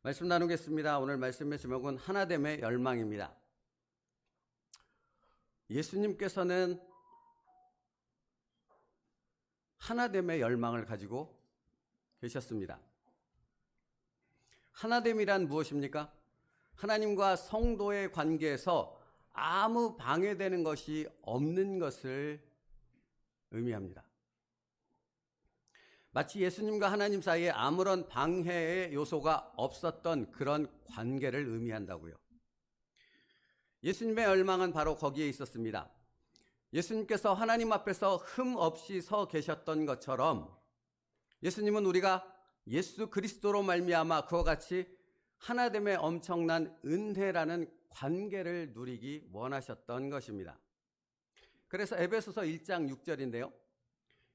말씀 나누겠습니다. 오늘 말씀의 제목은 하나됨의 열망입니다. 예수님께서는 하나됨의 열망을 가지고 계셨습니다. 하나됨이란 무엇입니까? 하나님과 성도의 관계에서 아무 방해되는 것이 없는 것을 의미합니다. 마치 예수님과 하나님 사이에 아무런 방해의 요소가 없었던 그런 관계를 의미한다고요. 예수님의 열망은 바로 거기에 있었습니다. 예수님께서 하나님 앞에서 흠 없이 서 계셨던 것처럼 예수님은 우리가 예수 그리스도로 말미암아 그와 같이 하나됨의 엄청난 은혜라는 관계를 누리기 원하셨던 것입니다. 그래서 에베소서 1장 6절인데요.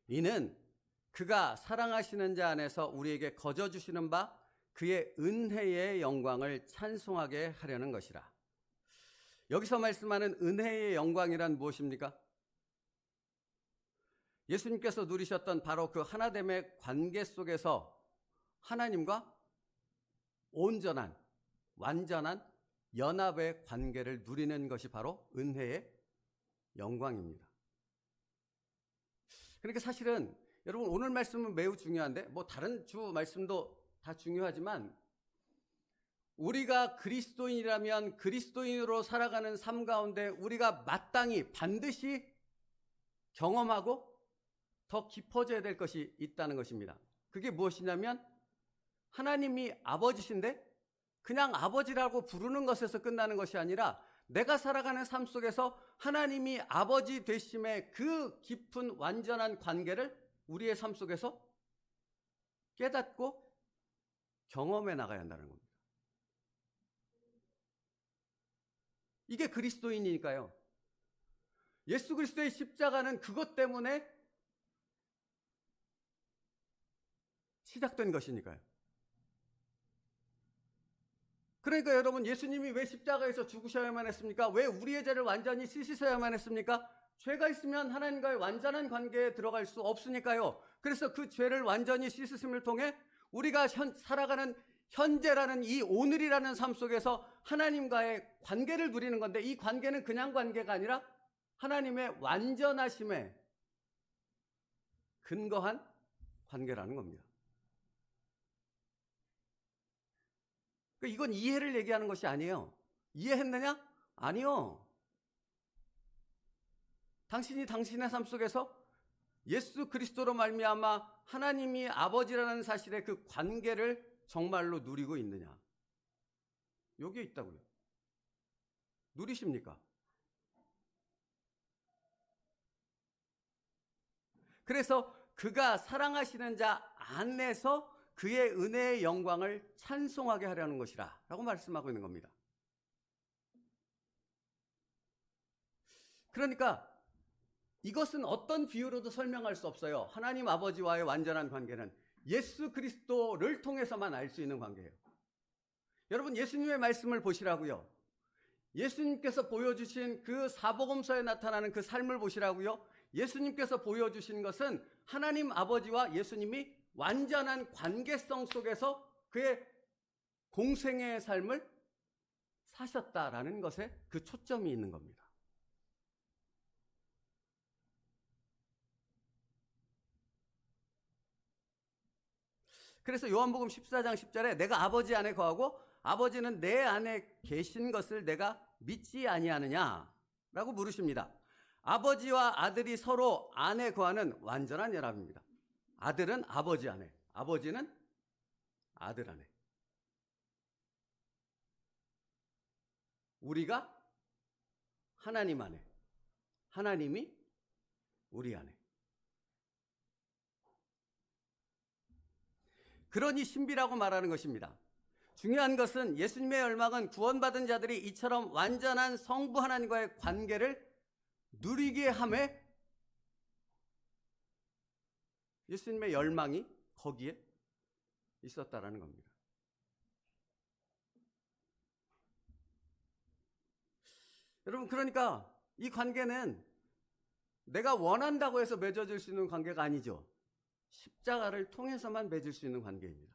이는 그가 사랑하시는 자 안에서 우리에게 거저 주시는 바 그의 은혜의 영광을 찬송하게 하려는 것이라. 여기서 말씀하는 은혜의 영광이란 무엇입니까? 예수님께서 누리셨던 바로 그 하나됨의 관계 속에서 하나님과 온전한, 완전한 연합의 관계를 누리는 것이 바로 은혜의 영광입니다. 그러니까 사실은 여러분 오늘 말씀은 매우 중요한데 다른 주 말씀도 다 중요하지만 우리가 그리스도인이라면 그리스도인으로 살아가는 삶 가운데 우리가 마땅히 반드시 경험하고 더 깊어져야 될 것이 있다는 것입니다. 그게 무엇이냐면 하나님이 아버지신데 그냥 아버지라고 부르는 것에서 끝나는 것이 아니라 내가 살아가는 삶 속에서 하나님이 아버지 되심의 그 깊은 완전한 관계를 우리의 삶 속에서 깨닫고 경험해 나가야 한다는 겁니다. 이게 그리스도인이니까요. 예수 그리스도의 십자가는 그것 때문에 시작된 것이니까요. 그러니까 여러분 예수님이 왜 십자가에서 죽으셔야만 했습니까? 왜 우리의 죄를 완전히 씻으셔야만 했습니까? 죄가 있으면 하나님과의 완전한 관계에 들어갈 수 없으니까요. 그래서 그 죄를 완전히 씻으심을 통해 우리가 살아가는 현재라는 이 오늘이라는 삶 속에서 하나님과의 관계를 누리는 건데 이 관계는 그냥 관계가 아니라 하나님의 완전하심에 근거한 관계라는 겁니다. 이건 이해를 얘기하는 것이 아니에요. 이해했느냐? 아니요. 당신이 당신의 삶 속에서 예수 그리스도로 말미암아 하나님이 아버지라는 사실의 그 관계를 정말로 누리고 있느냐? 여기에 있다고요. 누리십니까? 그래서 그가 사랑하시는 자 안에서 그의 은혜의 영광을 찬송하게 하려는 것이라 라고 말씀하고 있는 겁니다. 그러니까 이것은 어떤 비유로도 설명할 수 없어요. 하나님 아버지와의 완전한 관계는 예수 그리스도를 통해서만 알 수 있는 관계예요. 여러분 예수님의 말씀을 보시라고요. 예수님께서 보여주신 그 사복음서에 나타나는 그 삶을 보시라고요. 예수님께서 보여주신 것은 하나님 아버지와 예수님이 완전한 관계성 속에서 그의 공생애의 삶을 사셨다라는 것에 그 초점이 있는 겁니다. 그래서 요한복음 14장 10절에 내가 아버지 안에 거하고 아버지는 내 안에 계신 것을 내가 믿지 아니하느냐라고 물으십니다. 아버지와 아들이 서로 안에 거하는 완전한 연합입니다. 아들은 아버지 안에, 아버지는 아들 안에. 우리가 하나님 안에, 하나님이 우리 안에. 그러니 신비라고 말하는 것입니다. 중요한 것은 예수님의 열망은 구원받은 자들이 이처럼 완전한 성부 하나님과의 관계를 누리게 함에 예수님의 열망이 거기에 있었다라는 겁니다. 여러분 그러니까 이 관계는 내가 원한다고 해서 맺어질 수 있는 관계가 아니죠. 십자가를 통해서만 맺을 수 있는 관계입니다.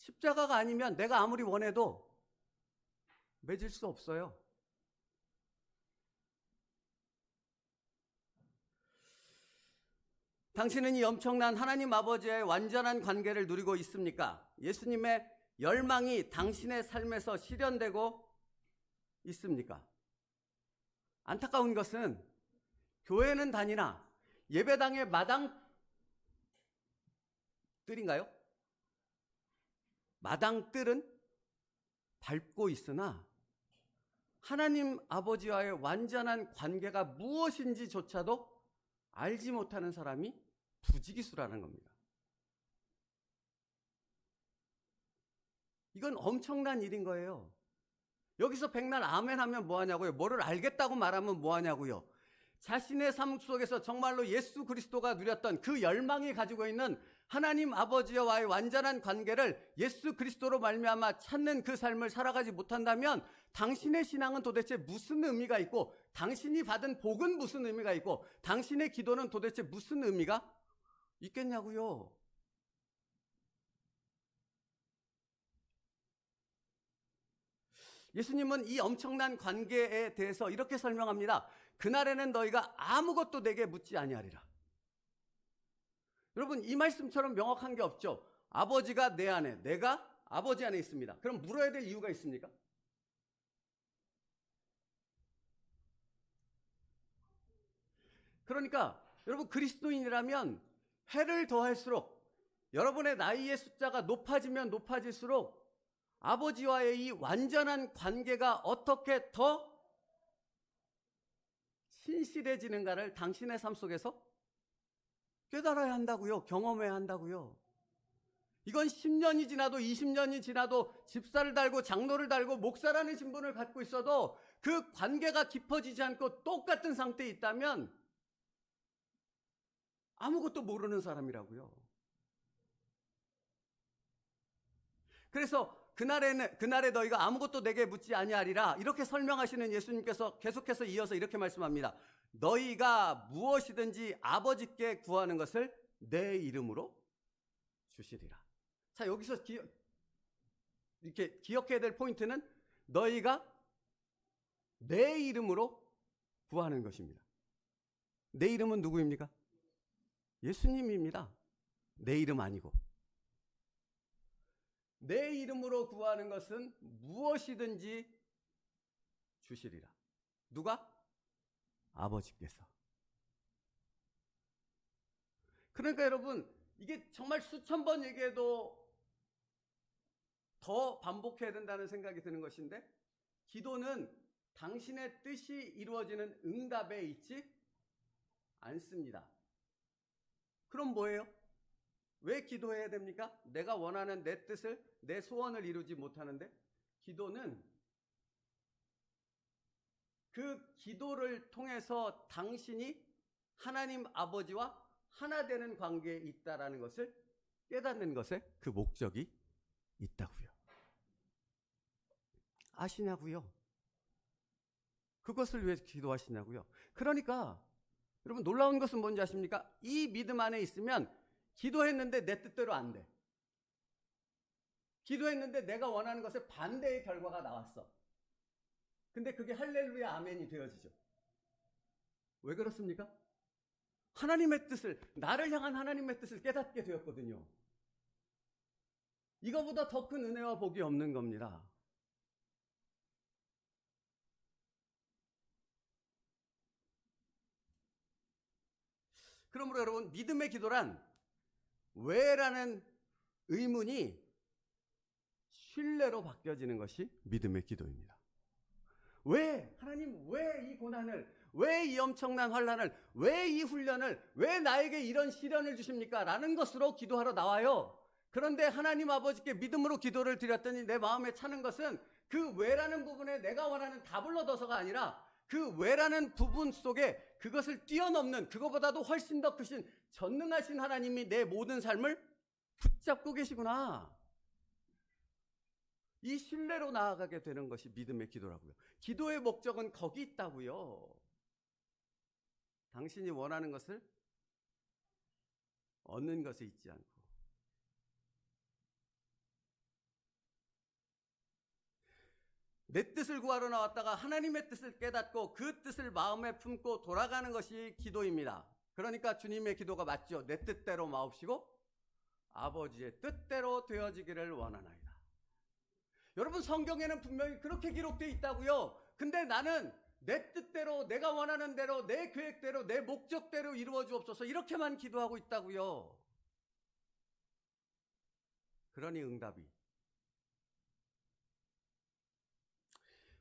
십자가가 아니면 내가 아무리 원해도 맺을 수 없어요. 당신은 이 엄청난 하나님 아버지의 완전한 관계를 누리고 있습니까? 예수님의 열망이 당신의 삶에서 실현되고 있습니까? 안타까운 것은 교회는 다니나 예배당의 마당뜰인가요? 마당뜰은 밟고 있으나 하나님 아버지와의 완전한 관계가 무엇인지조차도 알지 못하는 사람이 부지기수라는 겁니다. 이건 엄청난 일인 거예요. 여기서 백날 아멘 하면 뭐하냐고요? 뭐를 알겠다고 말하면 뭐하냐고요? 자신의 삶 속에서 정말로 예수 그리스도가 누렸던 그 열망이 가지고 있는 하나님 아버지와의 완전한 관계를 예수 그리스도로 말미암아 찾는 그 삶을 살아가지 못한다면 당신의 신앙은 도대체 무슨 의미가 있고, 당신이 받은 복은 무슨 의미가 있고, 당신의 기도는 도대체 무슨 의미가 있겠냐고요. 예수님은 이 엄청난 관계에 대해서 이렇게 설명합니다. 그날에는 너희가 아무것도 내게 묻지 아니하리라. 여러분, 이 말씀처럼 명확한 게 없죠. 아버지가 내 안에, 내가 아버지 안에 있습니다. 그럼 물어야 될 이유가 있습니까? 그러니까 여러분, 그리스도인이라면 해를 더할수록, 여러분의 나이의 숫자가 높아지면 높아질수록 아버지와의 이 완전한 관계가 어떻게 더 신실해지는가를 당신의 삶 속에서 깨달아야 한다고요. 경험해야 한다고요. 이건 10년이 지나도 20년이 지나도 집사를 달고 장로를 달고 목사라는 신분을 갖고 있어도 그 관계가 깊어지지 않고 똑같은 상태에 있다면 아무것도 모르는 사람이라고요. 그래서 그날에 너희가 아무것도 내게 묻지 아니하리라, 이렇게 설명하시는 예수님께서 계속해서 이어서 이렇게 말씀합니다. 너희가 무엇이든지 아버지께 구하는 것을 내 이름으로 주시리라. 자, 여기서 이렇게 기억해야 될 포인트는 너희가 내 이름으로 구하는 것입니다. 내 이름은 누구입니까? 예수님입니다. 내 이름 아니고. 내 이름으로 구하는 것은 무엇이든지 주시리라. 누가? 아버지께서. 그러니까 여러분, 이게 정말 수천 번 얘기해도 더 반복해야 된다는 생각이 드는 것인데, 기도는 당신의 뜻이 이루어지는 응답에 있지 않습니다. 그럼 뭐예요? 왜 기도해야 됩니까? 내가 원하는 내 뜻을, 내 소원을 이루지 못하는데, 기도는 그 기도를 통해서 당신이 하나님 아버지와 하나 되는 관계에 있다라는 것을 깨닫는 것에 그 목적이 있다고요. 아시냐고요? 그것을 위해 기도하시냐고요? 그러니까 여러분, 놀라운 것은 뭔지 아십니까? 이 믿음 안에 있으면 기도했는데 내 뜻대로 안 돼. 기도했는데 내가 원하는 것에 반대의 결과가 나왔어. 근데 그게 할렐루야 아멘이 되어지죠. 왜 그렇습니까? 하나님의 뜻을, 나를 향한 하나님의 뜻을 깨닫게 되었거든요. 이거보다 더 큰 은혜와 복이 없는 겁니다. 그러므로 여러분, 믿음의 기도란 왜라는 의문이 신뢰로 바뀌어지는 것이 믿음의 기도입니다. 왜? 하나님, 왜 이 고난을, 왜 이 엄청난 환난을, 왜 이 훈련을, 왜 나에게 이런 시련을 주십니까? 라는 것으로 기도하러 나와요. 그런데 하나님 아버지께 믿음으로 기도를 드렸더니 내 마음에 차는 것은 그 왜라는 부분에 내가 원하는 답을 얻어서가 아니라 그 왜라는 부분 속에 그것을 뛰어넘는, 그거보다도 훨씬 더 크신 전능하신 하나님이 내 모든 삶을 붙잡고 계시구나. 이 신뢰로 나아가게 되는 것이 믿음의 기도라고요. 기도의 목적은 거기 있다고요. 당신이 원하는 것을 얻는 것에 있지 않고. 내 뜻을 구하러 나왔다가 하나님의 뜻을 깨닫고 그 뜻을 마음에 품고 돌아가는 것이 기도입니다. 그러니까 주님의 기도가 맞죠. 내 뜻대로 마옵시고 아버지의 뜻대로 되어지기를 원하나이다. 여러분, 성경에는 분명히 그렇게 기록되어 있다고요. 근데 나는 내 뜻대로, 내가 원하는 대로, 내 계획대로, 내 목적대로 이루어 주옵소서, 이렇게만 기도하고 있다고요. 그러니 응답이,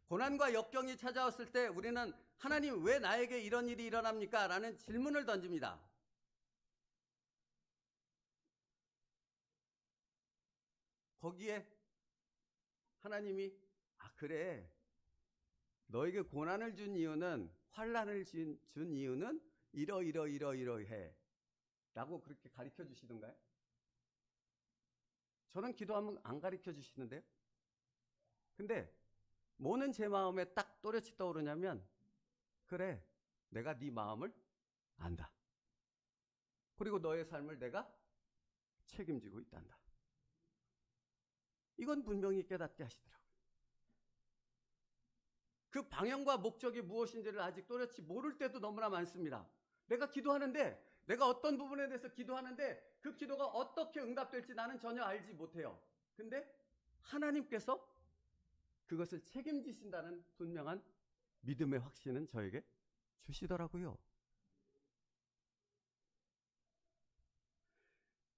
고난과 역경이 찾아왔을 때 우리는 하나님, 왜 나에게 이런 일이 일어납니까? 라는 질문을 던집니다. 거기에 하나님이 그래, 너에게 고난을 준 이유는, 환난을 준 이유는 이러이러해 라고 그렇게 가르쳐 주시던가요? 저는 기도하면 안 가르쳐 주시는데요. 근데 뭐는 제 마음에 딱 또렷이 떠오르냐면, 그래, 내가 네 마음을 안다. 그리고 너의 삶을 내가 책임지고 있단다. 이건 분명히 깨닫게 하시더라고요. 그 방향과 목적이 무엇인지를 아직 또렷이 모를 때도 너무나 많습니다. 내가 기도하는데, 내가 어떤 부분에 대해서 기도하는데 그 기도가 어떻게 응답될지 나는 전혀 알지 못해요. 근데 하나님께서 그것을 책임지신다는 분명한 믿음의 확신은 저에게 주시더라고요.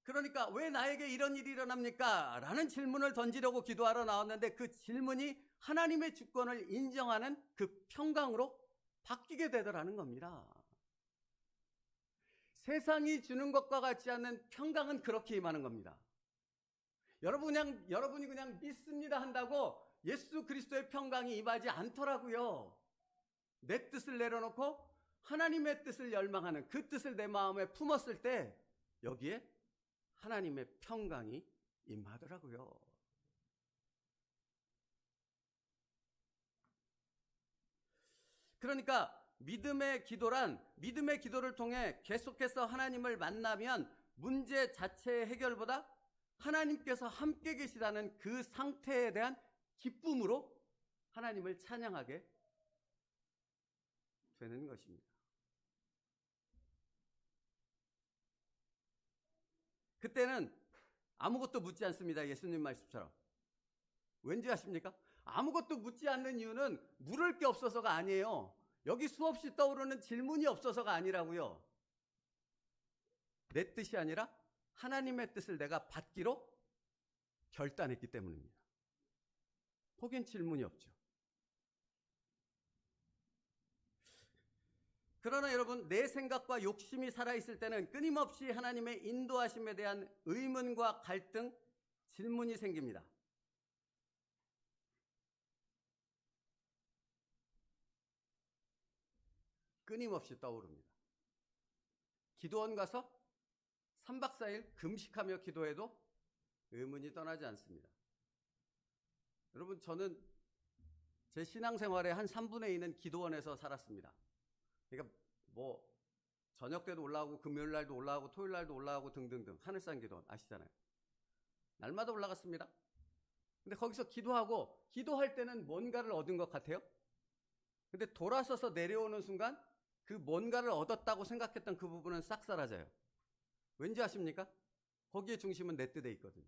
그러니까 왜 나에게 이런 일이 일어납니까? 라는 질문을 던지려고 기도하러 나왔는데, 그 질문이 하나님의 주권을 인정하는 그 평강으로 바뀌게 되더라는 겁니다. 세상이 주는 것과 같지 않는 평강은 그렇게 임하는 겁니다. 여러분이 그냥 믿습니다 한다고 예수 그리스도의 평강이 임하지 않더라고요. 내 뜻을 내려놓고 하나님의 뜻을 열망하는, 그 뜻을 내 마음에 품었을 때 여기에 하나님의 평강이 임하더라고요. 그러니까 믿음의 기도를 통해 계속해서 하나님을 만나면 문제 자체의 해결보다 하나님께서 함께 계시다는 그 상태에 대한 기쁨으로 하나님을 찬양하게 되는 것입니다. 그때는 아무것도 묻지 않습니다. 예수님 말씀처럼. 왠지 아십니까? 아무것도 묻지 않는 이유는 물을 게 없어서가 아니에요. 여기 수없이 떠오르는 질문이 없어서가 아니라고요. 내 뜻이 아니라 하나님의 뜻을 내가 받기로 결단했기 때문입니다. 거긴 질문이 없죠. 그러나 여러분, 내 생각과 욕심이 살아있을 때는 끊임없이 하나님의 인도하심에 대한 의문과 갈등, 질문이 생깁니다. 끊임없이 떠오릅니다. 기도원 가서 3박 4일 금식하며 기도해도 의문이 떠나지 않습니다. 여러분, 저는 제 신앙생활의 한 3분의 2는 기도원에서 살았습니다. 그러니까 저녁 때도 올라오고 금요일 날도 올라오고 토요일 날도 올라오고 등등등, 하늘산 기도원 아시잖아요. 날마다 올라갔습니다. 근데 거기서 기도할 때는 뭔가를 얻은 것 같아요. 근데 돌아서서 내려오는 순간 그 뭔가를 얻었다고 생각했던 그 부분은 싹 사라져요. 왠지 아십니까? 거기에 중심은 내 뜻에 있거든요.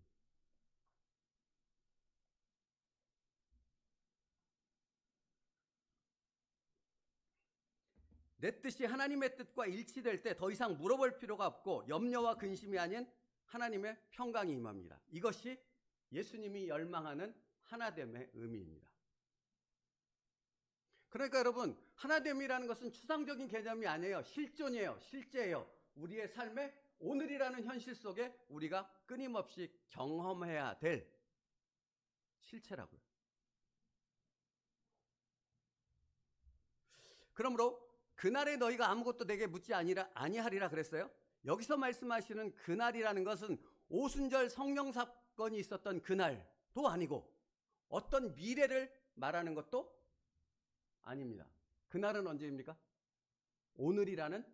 내 뜻이 하나님의 뜻과 일치될 때 더 이상 물어볼 필요가 없고 염려와 근심이 아닌 하나님의 평강이 임합니다. 이것이 예수님이 열망하는 하나됨의 의미입니다. 그러니까 여러분, 하나됨이라는 것은 추상적인 개념이 아니에요. 실존이에요. 실제예요. 우리의 삶의 오늘이라는 현실 속에 우리가 끊임없이 경험해야 될 실체라고요. 그러므로 그날에 너희가 아무것도 내게 묻지 아니하리라 그랬어요. 여기서 말씀하시는 그날이라는 것은 오순절 성령 사건이 있었던 그날도 아니고 어떤 미래를 말하는 것도 아닙니다. 그날은 언제입니까? 오늘이라는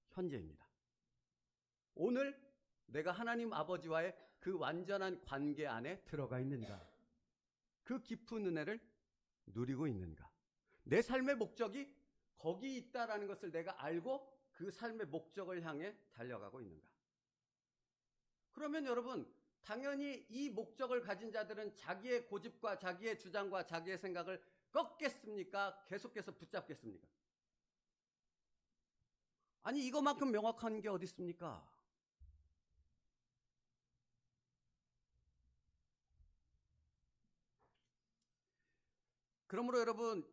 현재입니다. 오늘 내가 하나님 아버지와의 그 완전한 관계 안에 들어가 있는가, 그 깊은 은혜를 누리고 있는가? 내 삶의 목적이 거기 있다라는 것을 내가 알고 그 삶의 목적을 향해 달려가고 있는가? 그러면 여러분, 당연히 이 목적을 가진 자들은 자기의 고집과 자기의 주장과 자기의 생각을 꺾겠습니까? 계속해서 붙잡겠습니까? 아니, 이거만큼 명확한 게 어디 있습니까? 그러므로 여러분,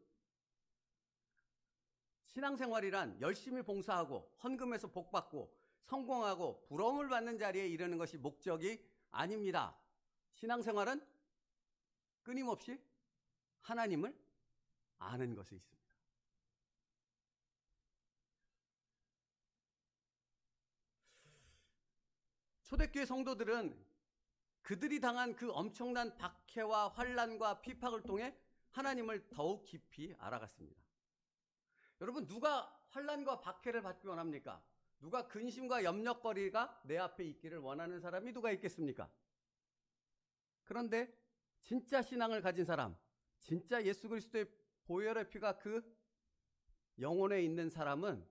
신앙생활이란 열심히 봉사하고 헌금해서 복받고 성공하고 부러움을 받는 자리에 이르는 것이 목적이 아닙니다. 신앙생활은 끊임없이 하나님을 아는 것에 있습니다. 초대교회 성도들은 그들이 당한 그 엄청난 박해와 환난과 핍박을 통해 하나님을 더욱 깊이 알아갔습니다. 여러분, 누가 환난과 박해를 받기 원합니까? 누가 근심과 염려거리가 내 앞에 있기를 원하는 사람이 누가 있겠습니까? 그런데 진짜 신앙을 가진 사람, 진짜 예수 그리스도의 보혈의 피가 그 영혼에 있는 사람은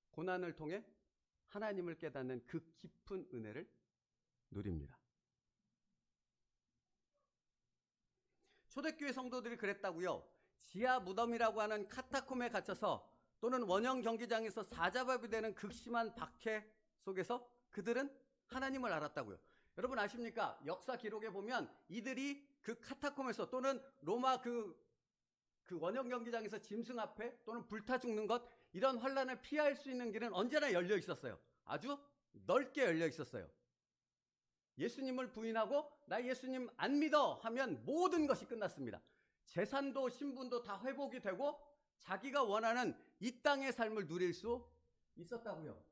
고난을 통해 하나님을 깨닫는 그 깊은 은혜를 누립니다. 초대교회 성도들이 그랬다고요. 지하 무덤이라고 하는 카타콤에 갇혀서 또는 원형 경기장에서 사자밥이 되는 극심한 박해 속에서 그들은 하나님을 알았다고요. 여러분 아십니까? 역사 기록에 보면 이들이 그 카타콤에서 또는 로마 그 원형 경기장에서 짐승 앞에 또는 불타 죽는 것, 이런 환난을 피할 수 있는 길은 언제나 열려 있었어요. 아주 넓게 열려 있었어요. 예수님을 부인하고 나 예수님 안 믿어 하면 모든 것이 끝났습니다. 재산도 신분도 다 회복이 되고 자기가 원하는 이 땅의 삶을 누릴 수 있었다고요.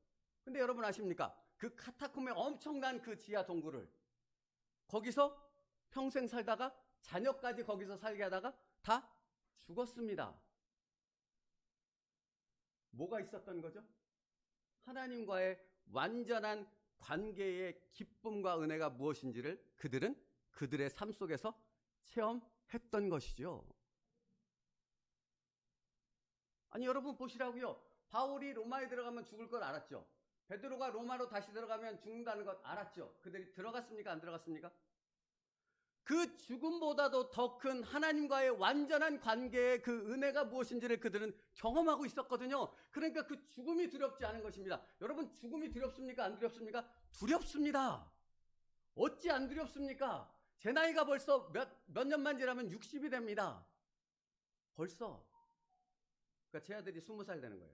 근데 여러분 아십니까? 그 카타콤의 엄청난 그 지하 동굴을 거기서 평생 살다가 자녀까지 거기서 살게 하다가 다 죽었습니다. 뭐가 있었던 거죠? 하나님과의 완전한 관계의 기쁨과 은혜가 무엇인지를 그들은 그들의 삶 속에서 체험했던 것이죠. 아니 여러분 보시라고요. 바울이 로마에 들어가면 죽을 걸 알았죠. 베드로가 로마로 다시 들어가면 죽는다는 것 알았죠. 그들이 들어갔습니까? 안 들어갔습니까? 그 죽음보다도 더 큰 하나님과의 완전한 관계의 그 은혜가 무엇인지를 그들은 경험하고 있었거든요. 그러니까 그 죽음이 두렵지 않은 것입니다. 여러분 죽음이 두렵습니까? 안 두렵습니까? 두렵습니다. 어찌 안 두렵습니까? 제 나이가 벌써 몇 년만 지나면 60이 됩니다. 벌써. 그러니까 제 아들이 20살 되는 거예요.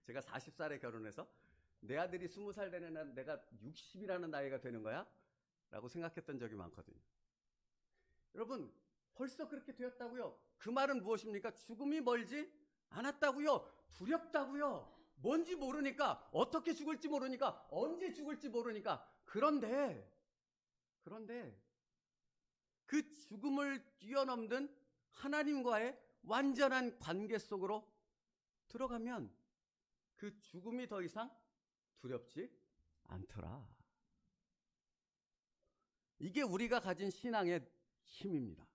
제가 40살에 결혼해서 내 아들이 20살 되는 날 내가 60이라는 나이가 되는 거야? 라고 생각했던 적이 많거든요. 여러분 벌써 그렇게 되었다고요. 그 말은 무엇입니까? 죽음이 멀지 않았다고요. 두렵다고요. 뭔지 모르니까, 어떻게 죽을지 모르니까, 언제 죽을지 모르니까. 그런데 그 죽음을 뛰어넘는 하나님과의 완전한 관계 속으로 들어가면 그 죽음이 더 이상 두렵지 않더라. 이게 우리가 가진 신앙의 힘입니다.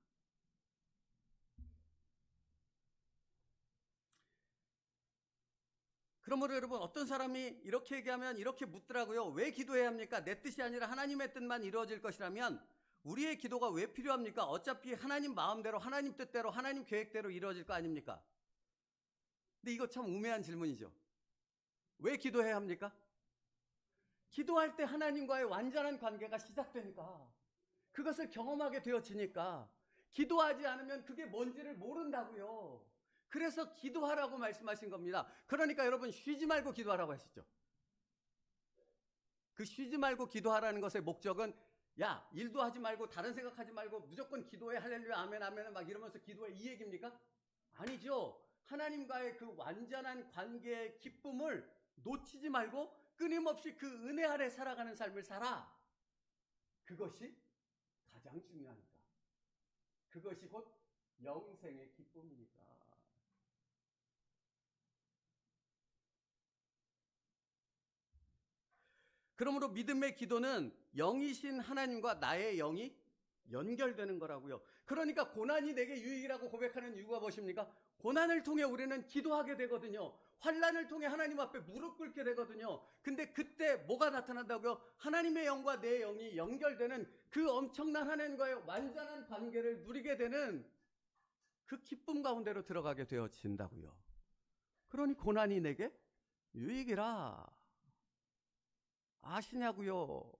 그러므로 여러분 어떤 사람이 이렇게 얘기하면 이렇게 묻더라고요. 왜 기도해야 합니까? 내 뜻이 아니라 하나님의 뜻만 이루어질 것이라면 우리의 기도가 왜 필요합니까? 어차피 하나님 마음대로 하나님 뜻대로 하나님 계획대로 이루어질 거 아닙니까? 근데 이거 참 우매한 질문이죠. 왜 기도해야 합니까? 기도할 때 하나님과의 완전한 관계가 시작되니까, 그것을 경험하게 되어지니까, 기도하지 않으면 그게 뭔지를 모른다고요. 그래서 기도하라고 말씀하신 겁니다. 그러니까 여러분 쉬지 말고 기도하라고 하시죠. 그 쉬지 말고 기도하라는 것의 목적은 야 일도 하지 말고 다른 생각하지 말고 무조건 기도해 할렐루야 아멘 아멘 막 이러면서 기도해 이 얘기입니까? 아니죠. 하나님과의 그 완전한 관계의 기쁨을 놓치지 말고 끊임없이 그 은혜 아래 살아가는 삶을 살아. 그것이 가장 중요하니까. 그것이 곧 영생의 기쁨이니까. 그러므로 믿음의 기도는 영이신 하나님과 나의 영이 연결되는 거라고요. 그러니까 고난이 내게 유익이라고 고백하는 이유가 무엇입니까? 고난을 통해 우리는 기도하게 되거든요. 환난을 통해 하나님 앞에 무릎 꿇게 되거든요. 근데 그때 뭐가 나타난다고요? 하나님의 영과 내 영이 연결되는 그 엄청난 하나님과의 완전한 관계를 누리게 되는 그 기쁨 가운데로 들어가게 되어진다고요. 그러니 고난이 내게 유익이라. 아시냐고요?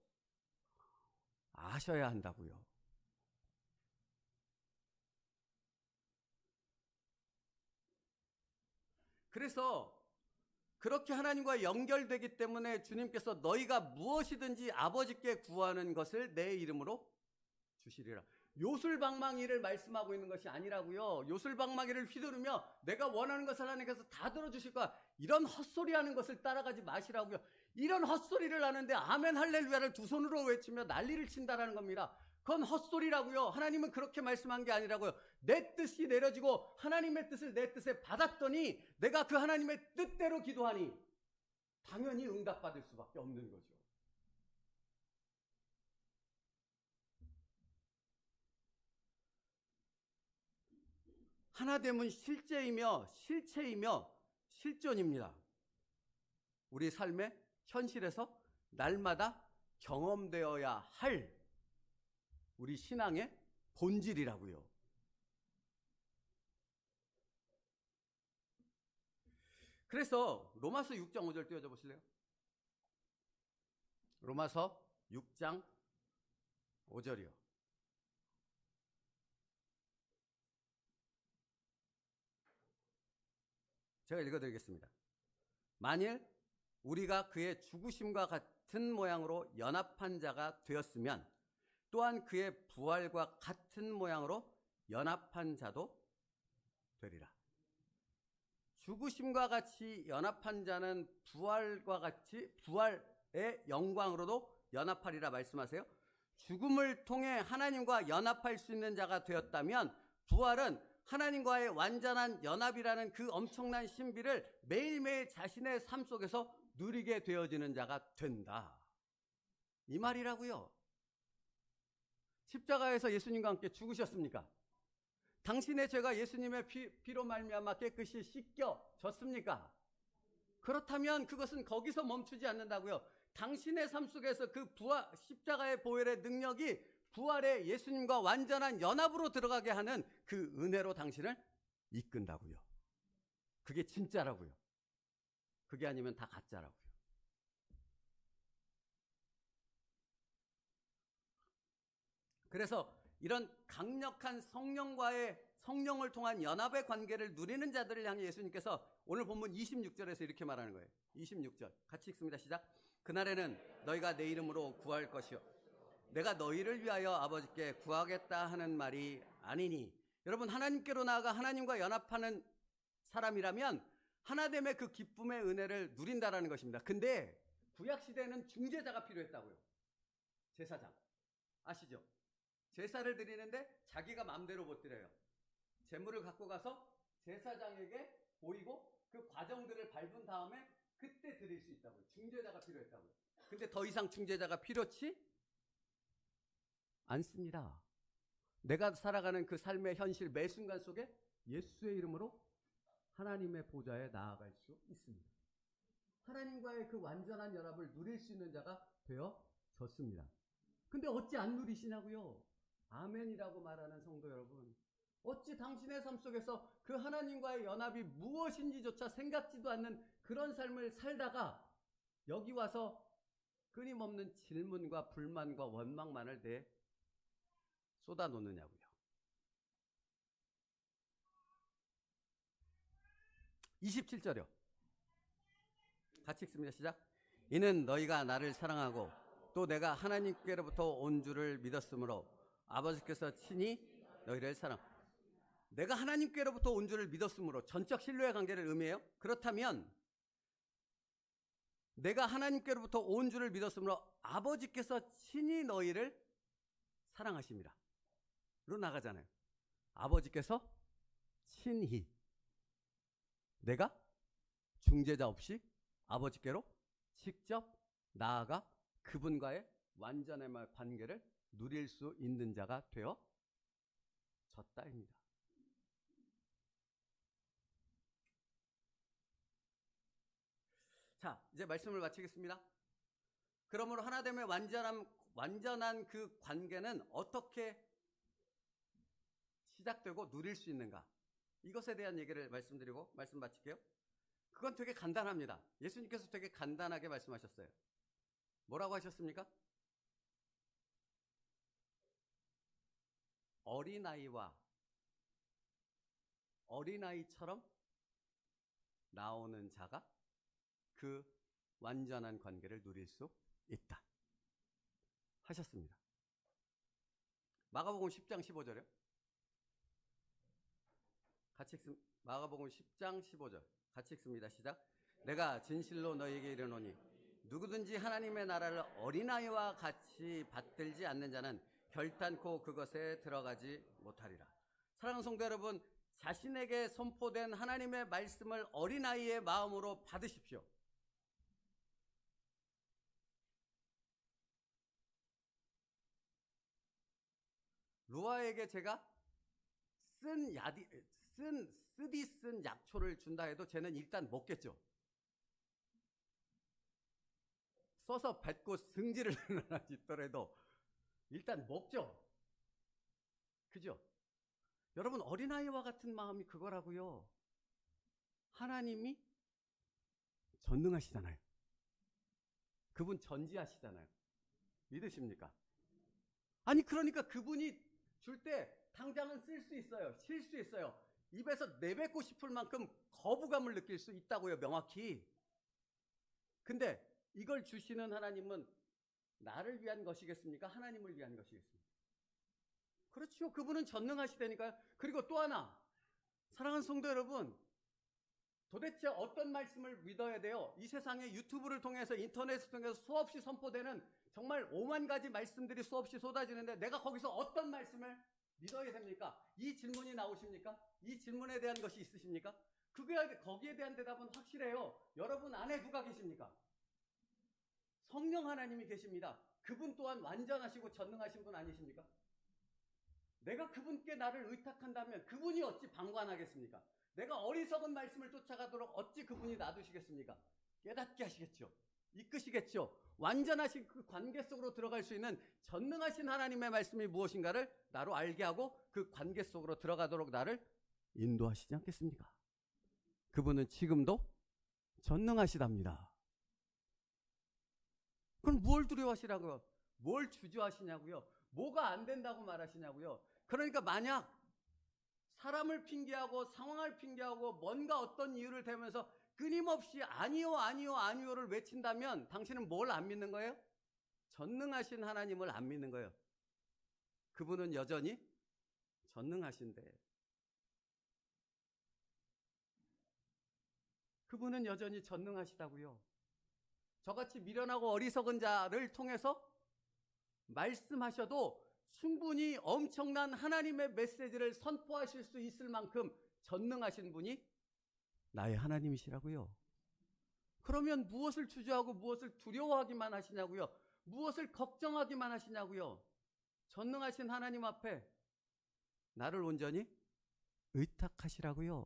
아셔야 한다고요. 그래서 그렇게 하나님과 연결되기 때문에 주님께서 너희가 무엇이든지 아버지께 구하는 것을 내 이름으로 주시리라. 요술방망이를 말씀하고 있는 것이 아니라고요. 요술방망이를 휘두르며 내가 원하는 것을 하나님께서 다 들어주실 거야. 이런 헛소리 하는 것을 따라가지 마시라고요. 이런 헛소리를 하는데 아멘 할렐루야를 두 손으로 외치며 난리를 친다라는 겁니다. 그건 헛소리라고요. 하나님은 그렇게 말씀한 게 아니라고요. 내 뜻이 내려지고 하나님의 뜻을 내 뜻에 받았더니 내가 그 하나님의 뜻대로 기도하니 당연히 응답받을 수밖에 없는 거죠. 하나됨은 실제이며 실체이며 실존입니다. 우리 삶의 현실에서 날마다 경험되어야 할 우리 신앙의 본질이라고요. 그래서 로마서 6장 5절 띄워줘 보실래요? 로마서 6장 5절이요. 제가 읽어드리겠습니다. 만일 우리가 그의 죽으심과 같은 모양으로 연합한 자가 되었으면 또한 그의 부활과 같은 모양으로 연합한 자도 되리라. 죽으심과 같이 연합한 자는 부활과 같이 부활의 영광으로도 연합하리라 말씀하세요. 죽음을 통해 하나님과 연합할 수 있는 자가 되었다면 부활은 하나님과의 완전한 연합이라는 그 엄청난 신비를 매일매일 자신의 삶 속에서 누리게 되어지는 자가 된다. 이 말이라고요. 십자가에서 예수님과 함께 죽으셨습니까? 당신의 죄가 예수님의 피로 말미암아 깨끗이 씻겨졌습니까? 그렇다면 그것은 거기서 멈추지 않는다고요. 당신의 삶 속에서 그 부활, 십자가의 보혈의 능력이 부활의 예수님과 완전한 연합으로 들어가게 하는 그 은혜로 당신을 이끈다고요. 그게 진짜라고요. 그게 아니면 다 가짜라고요. 그래서 이런 강력한 성령을 통한 연합의 관계를 누리는 자들을 향해 예수님께서 오늘 본문 26절에서 이렇게 말하는 거예요. 26절 같이 읽습니다. 시작. 그날에는 너희가 내 이름으로 구할 것이요 내가 너희를 위하여 아버지께 구하겠다 하는 말이 아니니. 여러분, 하나님께로 나아가 하나님과 연합하는 사람이라면 하나됨의 그 기쁨의 은혜를 누린다라는 것입니다. 근데 구약시대에는 중재자가 필요했다고요. 제사장 아시죠? 제사를 드리는데 자기가 마음대로 못 드려요. 제물을 갖고 가서 제사장에게 보이고 그 과정들을 밟은 다음에 그때 드릴 수 있다고요. 중재자가 필요했다고요. 근데 더 이상 중재자가 필요치 않습니다. 내가 살아가는 그 삶의 현실 매 순간 속에 예수의 이름으로 하나님의 보좌에 나아갈 수 있습니다. 하나님과의 그 완전한 연합을 누릴 수 있는 자가 되어졌습니다. 근데 어찌 안 누리시냐고요? 아멘이라고 말하는 성도 여러분, 어찌 당신의 삶 속에서 그 하나님과의 연합이 무엇인지조차 생각지도 않는 그런 삶을 살다가 여기 와서 끊임없는 질문과 불만과 원망만을 내 쏟아놓느냐고요. 27절이요. 같이 읽습니다. 시작. 이는 너희가 나를 사랑하고 또 내가 하나님께로부터 온 줄을 믿었으므로 아버지께서 친히 너희를 사랑. 내가 하나님께로부터 온 줄을 믿었으므로 전적 신뢰의 관계를 의미해요. 그렇다면 내가 하나님께로부터 온 줄을 믿었으므로 아버지께서 친히 너희를 사랑하십니다. 로 나가잖아요. 아버지께서 친히 내가 중재자 없이 아버지께로 직접 나아가 그분과의 완전한 관계를 누릴 수 있는 자가 되어졌다입니다. 자, 이제 말씀을 마치겠습니다. 그러므로 하나됨의 완전한 그 관계는 어떻게 시작되고 누릴 수 있는가? 이것에 대한 얘기를 말씀드리고 말씀 마칠게요. 그건 되게 간단합니다. 예수님께서 되게 간단하게 말씀하셨어요. 뭐라고 하셨습니까? 어린아이처럼 나오는 자가 그 완전한 관계를 누릴 수 있다 하셨습니다. 마가복음 10장 15절이요. 같이 읽습니다. 마가복음 10장 15절 같이 읽습니다. 시작. 내가 진실로 너희에게 이르노니 누구든지 하나님의 나라를 어린아이와 같이 받들지 않는 자는 결단코 그것에 들어가지 못하리라. 사랑하는 성도 여러분, 자신에게 선포된 하나님의 말씀을 어린아이의 마음으로 받으십시오. 루아에게 제가 쓴 약초를 준다 해도 쟤는 일단 먹겠죠. 써서 뱉고 승질을 내더라도 일단 먹죠. 그죠? 여러분, 어린아이와 같은 마음이 그거라고요. 하나님이 전능하시잖아요. 그분 전지하시잖아요. 믿으십니까? 아니, 그러니까 그분이 줄 때 당장은 쓸 수 있어요. 쉴 수 있어요. 입에서 내뱉고 싶을 만큼 거부감을 느낄 수 있다고요. 명확히. 근데 이걸 주시는 하나님은 나를 위한 것이겠습니까? 하나님을 위한 것이겠습니까? 그렇죠. 그분은 전능하시다니까요. 그리고 또 하나, 사랑하는 성도 여러분, 도대체 어떤 말씀을 믿어야 돼요? 이 세상에 유튜브를 통해서, 인터넷을 통해서 수없이 선포되는 정말 5만 가지 말씀들이 수없이 쏟아지는데 내가 거기서 어떤 말씀을 믿어야 됩니까? 이 질문이 나오십니까? 이 질문에 대한 것이 있으십니까? 거기에 대한 대답은 확실해요. 여러분 안에 누가 계십니까? 성령 하나님이 계십니다. 그분 또한 완전하시고 전능하신 분 아니십니까? 내가 그분께 나를 의탁한다면 그분이 어찌 방관하겠습니까? 내가 어리석은 말씀을 쫓아가도록 어찌 그분이 놔두시겠습니까? 깨닫게 하시겠죠. 이끄시겠죠. 완전하신 그 관계 속으로 들어갈 수 있는 전능하신 하나님의 말씀이 무엇인가를 나로 알게 하고 그 관계 속으로 들어가도록 나를 인도하시지 않겠습니까? 그분은 지금도 전능하시답니다. 그럼 뭘 두려워하시라고요? 뭘 주저하시냐고요? 뭐가 안 된다고 말하시냐고요? 그러니까 만약 사람을 핑계하고 상황을 핑계하고 뭔가 어떤 이유를 대면서 끊임없이 아니요 아니요 아니요를 외친다면 당신은 뭘 안 믿는 거예요? 전능하신 하나님을 안 믿는 거예요. 그분은 여전히 전능하신데, 그분은 여전히 전능하시다고요. 저같이 미련하고 어리석은 자를 통해서 말씀하셔도 충분히 엄청난 하나님의 메시지를 선포하실 수 있을 만큼 전능하신 분이 나의 하나님이시라고요. 그러면 무엇을 주저하고 무엇을 두려워하기만 하시냐고요? 무엇을 걱정하기만 하시냐고요? 전능하신 하나님 앞에 나를 온전히 의탁하시라고요.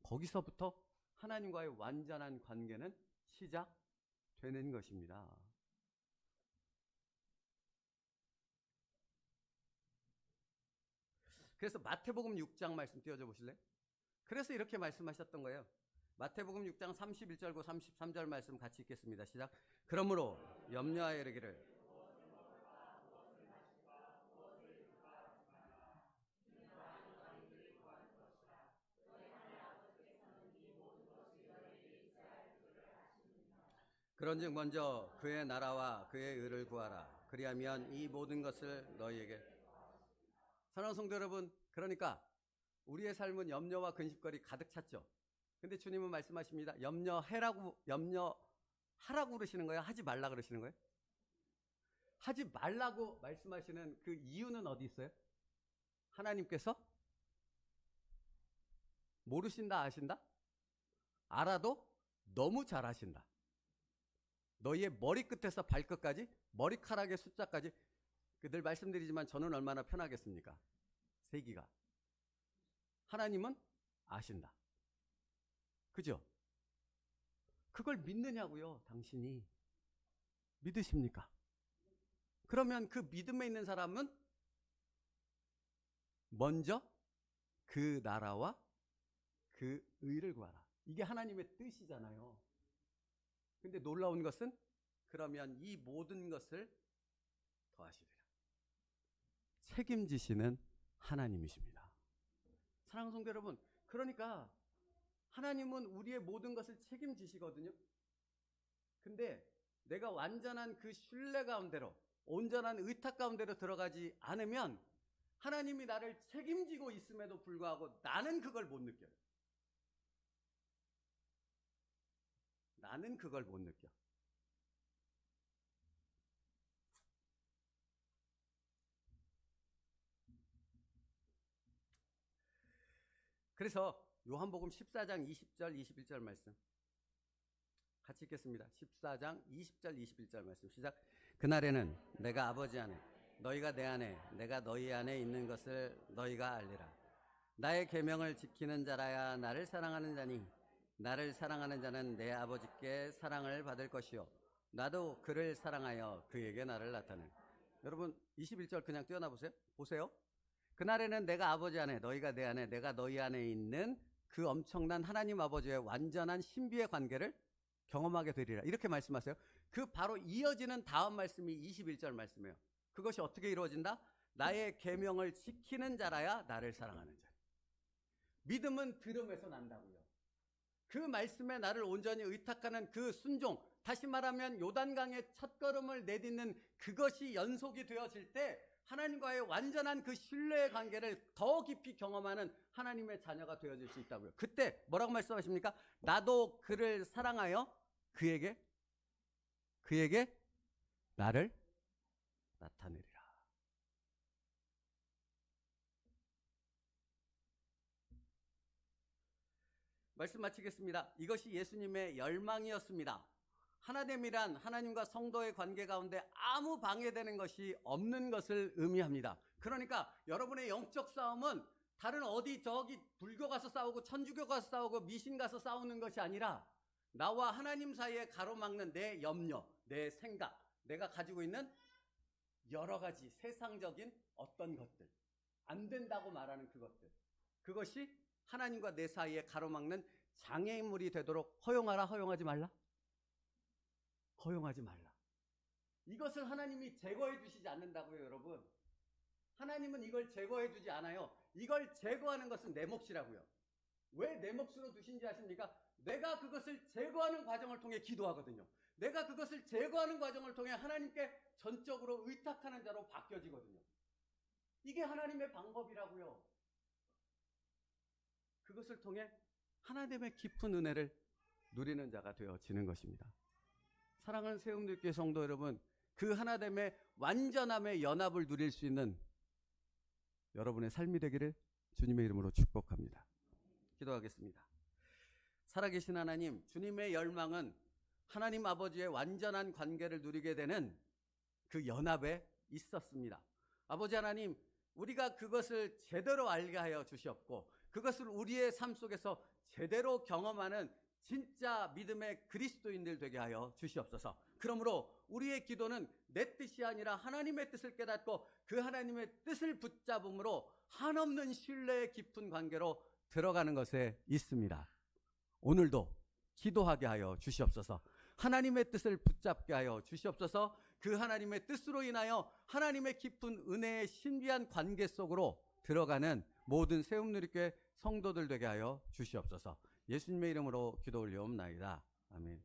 거기서부터 하나님과의 완전한 관계는 시작되는 것입니다. 그래서 마태복음 6장 말씀 띄워줘 보실래요? 그래서 이렇게 말씀하셨던 거예요. 마태복음 6장 31절과 33절 말씀 같이 읽겠습니다. 시작. 그러므로 염려하여 이르기를 그런즉 먼저 그의 나라와 그의 의를 구하라. 그리하면 이 모든 것을 너희에게. 사랑하는 성도 여러분, 그러니까 우리의 삶은 염려와 근심거리 가득 찼죠. 근데 주님은 말씀하십니다. 염려하라고 그러시는 거예요? 하지 말라 그러시는 거예요? 하지 말라고 말씀하시는 그 이유는 어디 있어요? 하나님께서 모르신다, 아신다? 알아도 너무 잘 아신다. 너희의 머리끝에서 발끝까지, 머리카락의 숫자까지 늘 말씀드리지만 저는 얼마나 편하겠습니까? 세기가. 하나님은 아신다. 그죠? 그걸 믿느냐고요, 당신이. 믿으십니까? 그러면 그 믿음에 있는 사람은 먼저 그 나라와 그 의를 구하라. 이게 하나님의 뜻이잖아요. 근데 놀라운 것은 그러면 이 모든 것을 더하시리라. 책임지시는 하나님이십니다. 사랑하는 성도 여러분, 그러니까 하나님은 우리의 모든 것을 책임지시거든요. 근데 내가 완전한 그 신뢰 가운데로, 온전한 의탁 가운데로 들어가지 않으면 하나님이 나를 책임지고 있음에도 불구하고 나는 그걸 못 느껴요. 나는 그걸 못 느껴. 그래서 요한복음 14장 20절 21절 말씀 같이 읽겠습니다. 14장 20절 21절 말씀 시작. 그날에는 내가 아버지 안에 너희가 내 안에 내가 너희 안에 있는 것을 너희가 알리라. 나의 계명을 지키는 자라야 나를 사랑하는 자니 나를 사랑하는 자는 내 아버지께 사랑을 받을 것이요 나도 그를 사랑하여 그에게 나를 나타내. 여러분 21절 그냥 뛰어나 보세요. 보세요. 그날에는 내가 아버지 안에 너희가 내 안에 내가 너희 안에 있는 그 엄청난 하나님 아버지의 완전한 신비의 관계를 경험하게 되리라. 이렇게 말씀하세요. 그 바로 이어지는 다음 말씀이 21절 말씀이에요. 그것이 어떻게 이루어진다? 나의 계명을 지키는 자라야 나를 사랑하는 자. 믿음은 들음에서 난다고요. 그 말씀에 나를 온전히 의탁하는 그 순종, 다시 말하면 요단강의 첫걸음을 내딛는 그것이 연속이 되어질 때 하나님과의 완전한 그 신뢰의 관계를 더 깊이 경험하는 하나님의 자녀가 되어질 수 있다고요. 그때 뭐라고 말씀하십니까? 나도 그를 사랑하여 그에게 나를 나타내리라. 말씀 마치겠습니다. 이것이 예수님의 열망이었습니다. 하나됨이란 하나님과 성도의 관계 가운데 아무 방해되는 것이 없는 것을 의미합니다. 그러니까 여러분의 영적 싸움은 다른 어디 저기 불교 가서 싸우고 천주교 가서 싸우고 미신 가서 싸우는 것이 아니라 나와 하나님 사이에 가로막는 내 염려, 내 생각, 내가 가지고 있는 여러 가지 세상적인 어떤 것들, 안 된다고 말하는 그것들, 그것이 하나님과 내 사이에 가로막는 장애인물이 되도록 허용하라, 허용하지 말라? 허용하지 말라. 이것을 하나님이 제거해 주시지 않는다고요, 여러분. 하나님은 이걸 제거해 주지 않아요. 이걸 제거하는 것은 내 몫이라고요. 왜 내 몫으로 두신지 아십니까? 내가 그것을 제거하는 과정을 통해 기도하거든요. 내가 그것을 제거하는 과정을 통해 하나님께 전적으로 의탁하는 자로 바뀌어지거든요. 이게 하나님의 방법이라고요. 그것을 통해 하나님의 깊은 은혜를 누리는 자가 되어지는 것입니다. 사랑하는 세움들교회 성도 여러분, 그 하나됨의 완전함의 연합을 누릴 수 있는 여러분의 삶이 되기를 주님의 이름으로 축복합니다. 기도하겠습니다. 살아계신 하나님, 주님의 열망은 하나님 아버지의 완전한 관계를 누리게 되는 그 연합에 있었습니다. 아버지 하나님, 우리가 그것을 제대로 알게 하여 주시옵고 그것을 우리의 삶 속에서 제대로 경험하는 진짜 믿음의 그리스도인들 되게 하여 주시옵소서. 그러므로 우리의 기도는 내 뜻이 아니라 하나님의 뜻을 깨닫고 그 하나님의 뜻을 붙잡음으로 한없는 신뢰의 깊은 관계로 들어가는 것에 있습니다. 오늘도 기도하게 하여 주시옵소서. 하나님의 뜻을 붙잡게 하여 주시옵소서. 그 하나님의 뜻으로 인하여 하나님의 깊은 은혜의 신비한 관계 속으로 들어가는 모든 세움누리교회 성도들 되게 하여 주시옵소서. 예수님의 이름으로 기도 올려옵나이다. 아멘.